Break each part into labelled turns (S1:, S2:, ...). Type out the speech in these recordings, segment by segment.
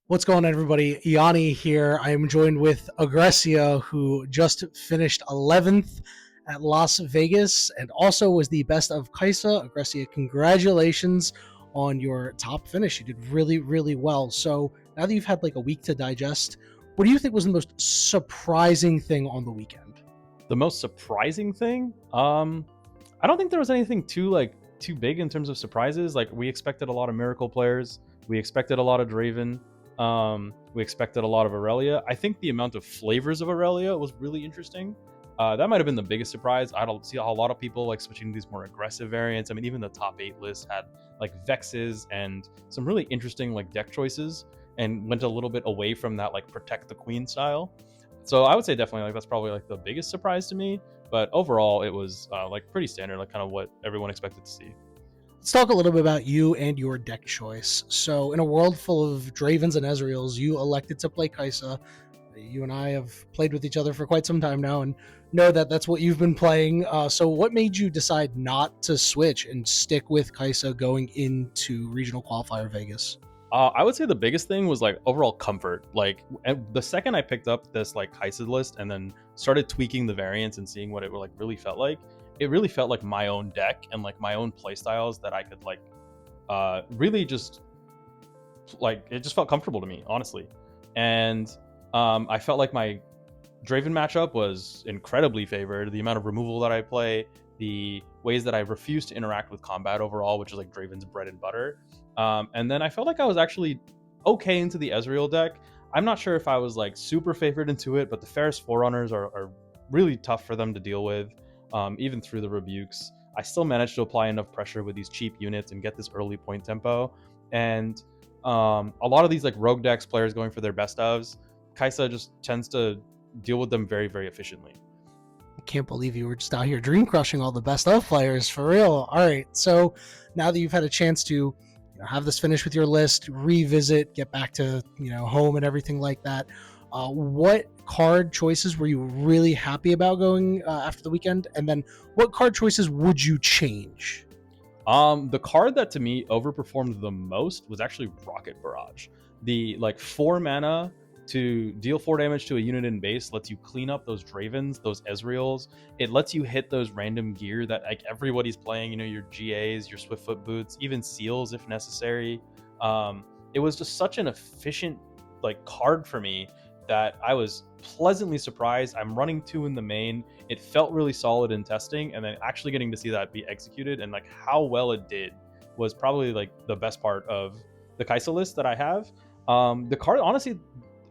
S1: What's going on, everybody? Yanni here. I am joined with Aggresia, who just finished 11th at Las Vegas and also was the best of Kaisa. Aggresia, congratulations on your top finish. You did really, really well. So now that you've had like a week to digest, what do you think was the most surprising thing on the weekend?
S2: The most surprising thing, I don't think there was anything too big in terms of surprises. Like, we expected a lot of miracle players, we expected a lot of Draven, we expected a lot of Aurelia. I think the amount of flavors of Aurelia was really interesting. That might have been the biggest surprise. I don't see a lot of people like switching to these more aggressive variants. I mean, even the top 8 list had like Vexes and some really interesting like deck choices, and went a little bit away from that like protect the queen style. So I would say definitely like that's probably like the biggest surprise to me. But overall, it was like pretty standard, like kind of what everyone expected to see.
S1: Let's talk a little bit about you and your deck choice. So, in a world full of Dravens and Ezreals, you elected to play Kaisa. You and I have played with each other for quite some time now and know that that's what you've been playing. So, what made you decide not to switch and stick with Kaisa going into Regional Qualifier Vegas?
S2: I would say the biggest thing was like overall comfort. Like the second I picked up this like Heisted list and then started tweaking the variants and seeing what it like really felt like, it really felt like my own deck and like my own play styles that I could like really just like it just felt comfortable to me, honestly. And I felt like my Draven matchup was incredibly favored. The amount of removal that I play, the ways that I refuse to interact with combat overall, which is like Draven's bread and butter. And then I felt like I was actually okay into the Ezreal deck. I'm not sure if I was like super favored into it, but the Ferris Forerunners are really tough for them to deal with, even through the rebukes. I still managed to apply enough pressure with these cheap units and get this early point tempo. And a lot of these like rogue decks, players going for their best ofs, Kaisa just tends to deal with them very, very efficiently.
S1: I can't believe you were just out here dream crushing all the best of players for real. All right. So, now that you've had a chance to have this finish with your list, revisit, get back to home and everything like that. What card choices were you really happy about going after the weekend, and then what card choices would you change?
S2: The card that to me overperformed the most was actually Rocket Barrage. The like 4 mana to deal 4 damage to a unit in base lets you clean up those Dravens, those Ezreals. It lets you hit those random gear that like everybody's playing, your GAs, your Swiftfoot boots, even seals if necessary. It was just such an efficient like card for me that I was pleasantly surprised. I'm running 2 in the main. It felt really solid in testing, and then actually getting to see that be executed and like how well it did was probably like the best part of the Kaisa list that I have. The card, honestly,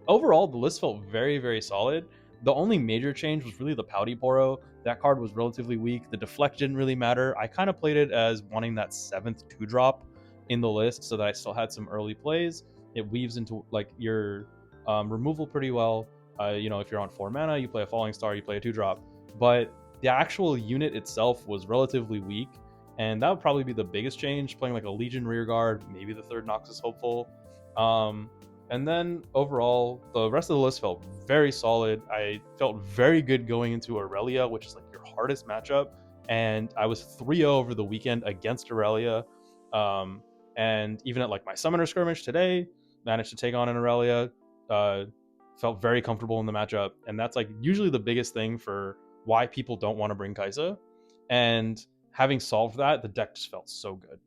S2: overall, the list felt very, very solid. The only major change was really the Pouty Poro. That card was relatively weak. The deflect didn't really matter. I kind of played it as wanting that 7th 2-drop in the list so that I still had some early plays. It weaves into like your removal pretty well. If you're on 4 mana, you play a Falling Star, you play a 2-drop. But the actual unit itself was relatively weak, and that would probably be the biggest change, playing like a Legion Rearguard, maybe the 3rd Noxus Hopeful. And then overall, the rest of the list felt very solid. I felt very good going into Aurelia, which is like your hardest matchup. And I was 3-0 over the weekend against Aurelia. And even at like my Summoner Skirmish today, managed to take on an Aurelia. Felt very comfortable in the matchup. And that's like usually the biggest thing for why people don't want to bring Kaisa. And having solved that, the deck just felt so good.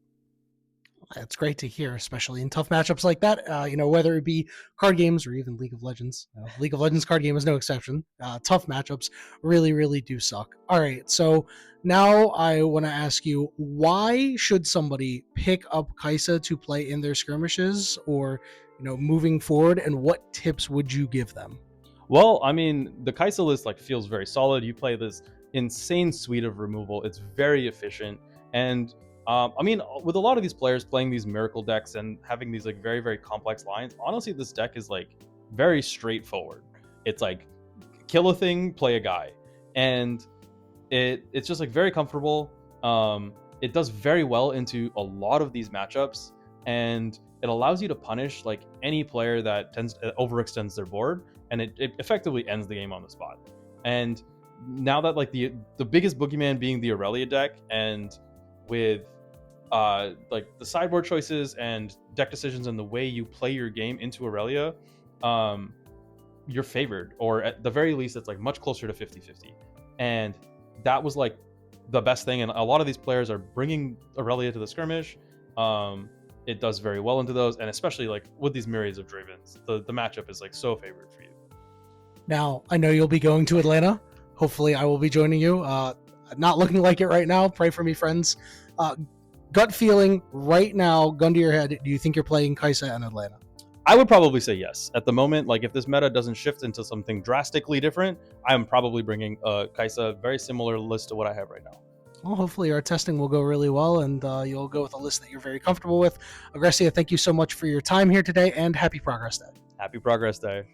S1: That's great to hear, especially in tough matchups like that. Whether it be card games or even League of Legends. League of Legends card game is no exception. Tough matchups really, really do suck. All right, so now I want to ask you, why should somebody pick up Kaisa to play in their skirmishes, or moving forward, and what tips would you give them?
S2: Well, I mean, the Kaisa list like feels very solid. You play this insane suite of removal. It's very efficient, and I mean, with a lot of these players playing these miracle decks and having these like very very complex lines, honestly, this deck is like very straightforward. It's like kill a thing, play a guy, and it's just like very comfortable. It does very well into a lot of these matchups, and it allows you to punish like any player that tends overextends their board, and it effectively ends the game on the spot. And now that like the biggest boogeyman being the Aurelia deck, and with like the sideboard choices and deck decisions and the way you play your game into Aurelia, you're favored, or at the very least it's like much closer to 50-50. And that was like the best thing, and a lot of these players are bringing Aurelia to the skirmish. It does very well into those, and especially like with these myriads of Dravens, the matchup is like so favored for you.
S1: Now, I know you'll be going to Atlanta. Hopefully I will be joining you. Not looking like it right now. Pray for me, friends. Gut feeling right now, gun to your head, do you think you're playing Kai'Sa in Atlanta?
S2: I would probably say yes. At the moment, like if this meta doesn't shift into something drastically different, I'm probably bringing Kai'Sa, very similar list to what I have right now.
S1: Well, hopefully our testing will go really well, and you'll go with a list that you're very comfortable with. Aggresia, thank you so much for your time here today, and happy Progress Day.
S2: Happy Progress Day.